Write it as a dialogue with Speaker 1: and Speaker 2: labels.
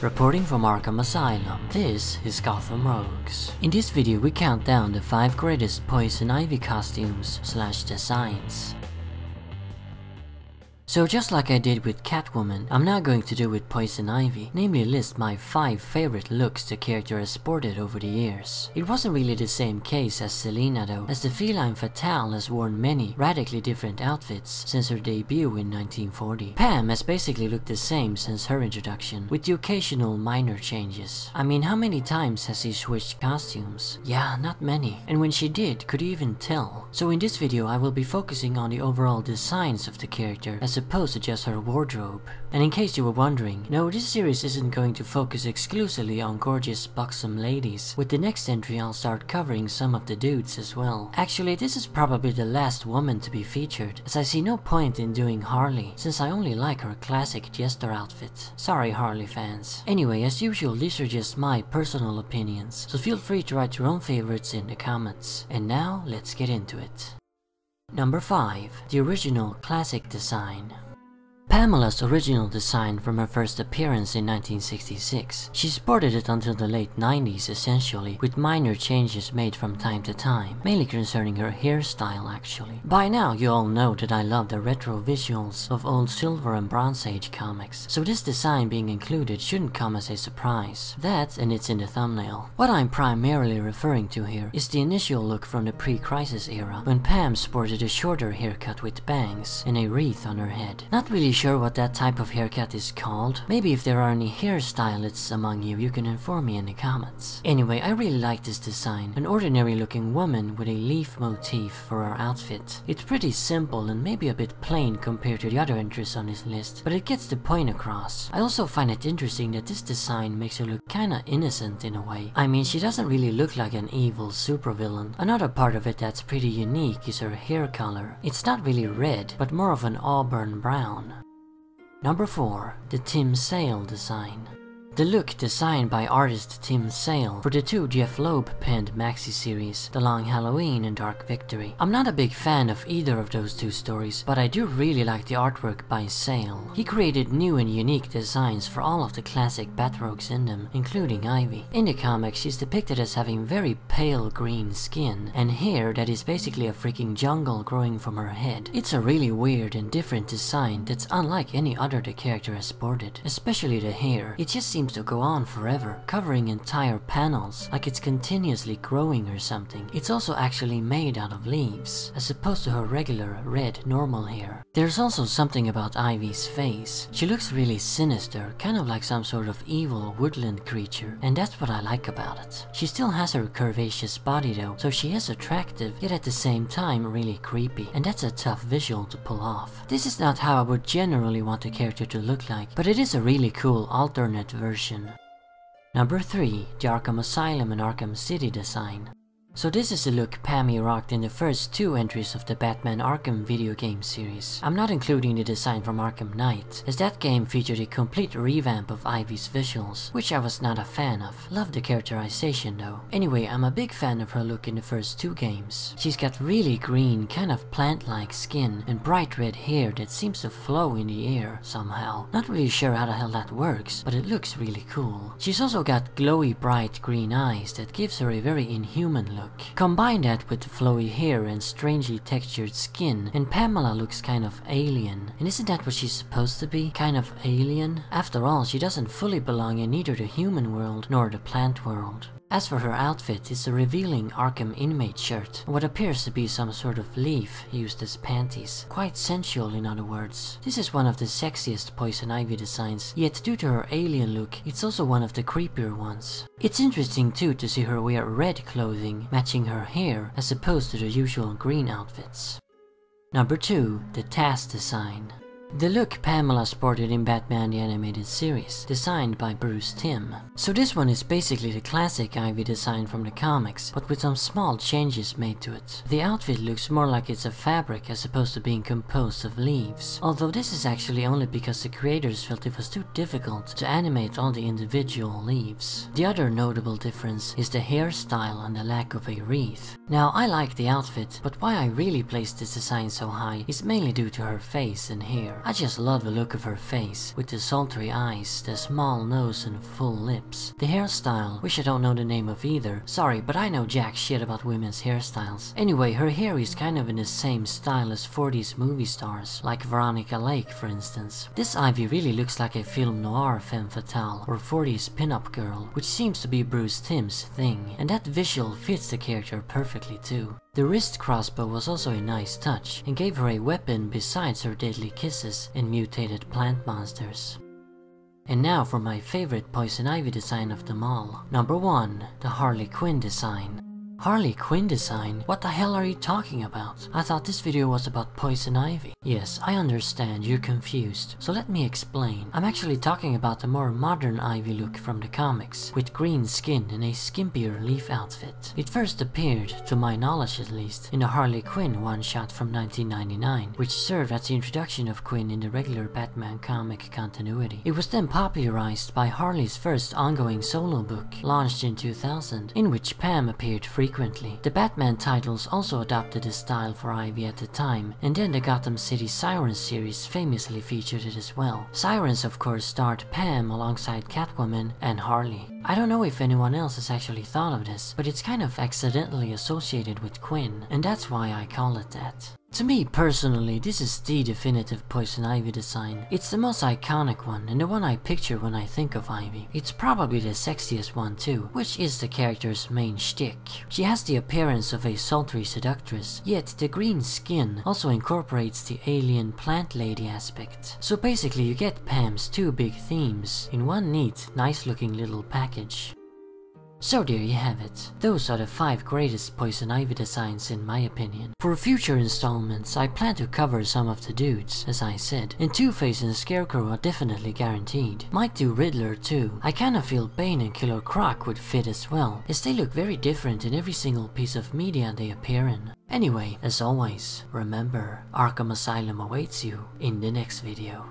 Speaker 1: Reporting from Arkham Asylum, this is Gotham Rogues. In this video we count down the 5 greatest Poison Ivy costumes / designs. So just like I did with Catwoman, I'm now going to do with Poison Ivy, namely list my 5 favorite looks the character has sported over the years. It wasn't really the same case as Selina though, as the feline Fatale has worn many radically different outfits since her debut in 1940. Pam has basically looked the same since her introduction, with the occasional minor changes. I mean, how many times has she switched costumes? Yeah, not many. And when she did, could you even tell? So in this video I will be focusing on the overall designs of the character as opposed to just her wardrobe. And in case you were wondering, no, this series isn't going to focus exclusively on gorgeous buxom ladies. With the next entry I'll start covering some of the dudes as well. Actually, this is probably the last woman to be featured, as I see no point in doing Harley, since I only like her classic jester outfit. Sorry Harley fans. Anyway, as usual, these are just my personal opinions, so feel free to write your own favorites in the comments. And now, let's get into it. Number 5. The original classic design. Pamela's original design from her first appearance in 1966. She sported it until the late 90s essentially, with minor changes made from time to time, mainly concerning her hairstyle actually. By now you all know that I love the retro visuals of old Silver and Bronze Age comics, so this design being included shouldn't come as a surprise. That, and it's in the thumbnail. What I'm primarily referring to here is the initial look from the pre-crisis era, when Pam sported a shorter haircut with bangs and a wreath on her head. Not really sure what that type of haircut is called. Maybe if there are any hairstylists among you, you can inform me in the comments. Anyway, I really like this design. An ordinary looking woman with a leaf motif for her outfit. It's pretty simple and maybe a bit plain compared to the other entries on this list, but it gets the point across. I also find it interesting that this design makes her look kinda innocent in a way. I mean, she doesn't really look like an evil supervillain. Another part of it that's pretty unique is her hair color. It's not really red, but more of an auburn brown. Number 4. The Tim Sale design. The look designed by artist Tim Sale for the 2 Jeff Loeb penned maxi series, The Long Halloween and Dark Victory. I'm not a big fan of either of those 2 stories, but I do really like the artwork by Sale. He created new and unique designs for all of the classic Batrogues in them, including Ivy. In the comics, she's depicted as having very pale green skin and hair that is basically a freaking jungle growing from her head. It's a really weird and different design that's unlike any other the character has sported, especially the hair. It just seems to go on forever, covering entire panels, like it's continuously growing or something. It's also actually made out of leaves, as opposed to her regular red normal hair. There's also something about Ivy's face. She looks really sinister, kind of like some sort of evil woodland creature, and that's what I like about it. She still has her curvaceous body though, so she is attractive, yet at the same time really creepy, and that's a tough visual to pull off. This is not how I would generally want a character to look like, but it is a really cool alternate version. Number 3. The Arkham Asylum and Arkham City design. So this is the look Pammy rocked in the first 2 entries of the Batman Arkham video game series. I'm not including the design from Arkham Knight, as that game featured a complete revamp of Ivy's visuals, which I was not a fan of. Love the characterization though. Anyway, I'm a big fan of her look in the first 2 games. She's got really green, kind of plant-like skin and bright red hair that seems to flow in the air somehow. Not really sure how the hell that works, but it looks really cool. She's also got glowy bright green eyes that gives her a very inhuman look. Combine that with the flowy hair and strangely textured skin, and Pamela looks kind of alien. And isn't that what she's supposed to be? Kind of alien? After all, she doesn't fully belong in neither the human world nor the plant world. As for her outfit, it's a revealing Arkham inmate shirt, and what appears to be some sort of leaf used as panties. Quite sensual in other words. This is one of the sexiest Poison Ivy designs, yet due to her alien look, it's also one of the creepier ones. It's interesting too to see her wear red clothing, matching her hair, as opposed to the usual green outfits. Number 2. The TAS design. The look Pamela sported in Batman the Animated Series, designed by Bruce Timm. So this one is basically the classic Ivy design from the comics, but with some small changes made to it. The outfit looks more like it's a fabric as opposed to being composed of leaves, although this is actually only because the creators felt it was too difficult to animate all the individual leaves. The other notable difference is the hairstyle and the lack of a wreath. Now, I like the outfit, but why I really placed this design so high is mainly due to her face and hair. I just love the look of her face, with the sultry eyes, the small nose and full lips. The hairstyle, which I don't know the name of either. Sorry, but I know jack shit about women's hairstyles. Anyway, her hair is kind of in the same style as 40s movie stars, like Veronica Lake for instance. This Ivy really looks like a film noir femme fatale or 40s pin-up girl, which seems to be Bruce Timm's thing, and that visual fits the character perfectly too. The wrist crossbow was also a nice touch, and gave her a weapon besides her deadly kisses and mutated plant monsters. And now for my favorite Poison Ivy design of them all. Number 1. The Harley Quinn design. Harley Quinn design? What the hell are you talking about? I thought this video was about Poison Ivy. Yes, I understand you're confused, so let me explain. I'm actually talking about the more modern Ivy look from the comics, with green skin and a skimpier leaf outfit. It first appeared, to my knowledge at least, in the Harley Quinn one-shot from 1999, which served as the introduction of Quinn in the regular Batman comic continuity. It was then popularized by Harley's first ongoing solo book, launched in 2000, in which Pam appeared frequently. The Batman titles also adopted the style for Ivy at the time, and then the Gotham City Sirens series famously featured it as well. Sirens of course starred Pam alongside Catwoman and Harley. I don't know if anyone else has actually thought of this, but it's kind of accidentally associated with Quinn, and that's why I call it that. To me personally, this is the definitive Poison Ivy design. It's the most iconic one and the one I picture when I think of Ivy. It's probably the sexiest one too, which is the character's main shtick. She has the appearance of a sultry seductress, yet the green skin also incorporates the alien plant lady aspect. So basically you get Pam's two big themes in one neat, nice looking little package. So there you have it. Those are the 5 greatest Poison Ivy designs in my opinion. For future installments, I plan to cover some of the dudes, as I said, and Two-Face and Scarecrow are definitely guaranteed. Might do Riddler too. I kinda feel Bane and Killer Croc would fit as well, as they look very different in every single piece of media they appear in. Anyway, as always, remember, Arkham Asylum awaits you in the next video.